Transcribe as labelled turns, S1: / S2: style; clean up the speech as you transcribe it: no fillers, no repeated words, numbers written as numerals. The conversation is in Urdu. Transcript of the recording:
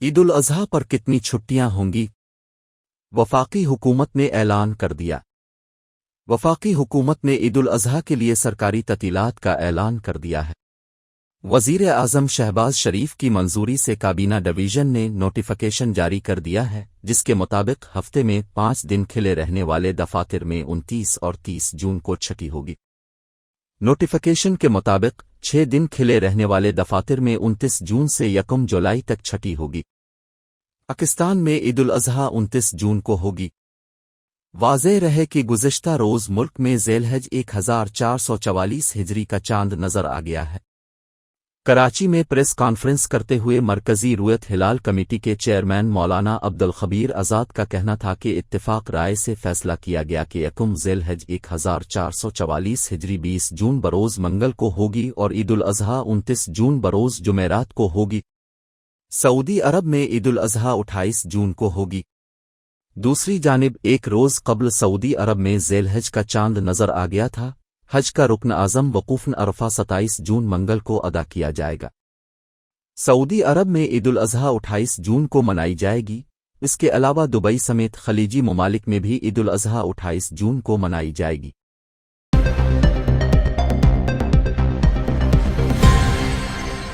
S1: عید الاضحیٰ پر کتنی چھٹیاں ہوں گی؟ وفاقی حکومت نے اعلان کر دیا۔ وفاقی حکومت نے عید الاضحیٰ کے لیے سرکاری تعطیلات کا اعلان کر دیا ہے۔ وزیر اعظم شہباز شریف کی منظوری سے کابینہ ڈویژن نے نوٹیفیکیشن جاری کر دیا ہے، جس کے مطابق ہفتے میں 5 دن کھلے رہنے والے دفاتر میں 29 اور 30 جون کو چھٹی ہوگی۔ نوٹیفیکیشن کے مطابق 6 دن کھلے رہنے والے دفاتر میں 29 جون سے 1 جولائی تک چھٹی ہوگی۔ پاکستان میں عید الاضحیٰ 29 جون کو ہوگی۔ واضح رہے کہ گزشتہ روز ملک میں ذی الحج 1444 ہجری کا چاند نظر آ گیا ہے۔ کراچی میں پریس کانفرنس کرتے ہوئے مرکزی رؤیت ہلال کمیٹی کے چیئرمین مولانا عبدالخبیر آزاد کا کہنا تھا کہ اتفاق رائے سے فیصلہ کیا گیا کہ 1 ذی الحج 1444 ہجری 20 جون بروز منگل کو ہوگی اور عید الاضحیٰ 29 جون بروز جمعرات کو ہوگی۔ سعودی عرب میں عید الاضحیٰ 28 جون کو ہوگی۔ دوسری جانب ایک روز قبل سعودی عرب میں ذی الحج کا چاند نظر آ گیا تھا۔ حج کا رکن اعظم وقوف عرفہ 27 جون منگل کو ادا کیا جائے گا۔ سعودی عرب میں عید الاضحیٰ 28 جون کو منائی جائے گی۔ اس کے علاوہ دبئی سمیت خلیجی ممالک میں بھی عید الاضحیٰ 28 جون کو منائی جائے گی۔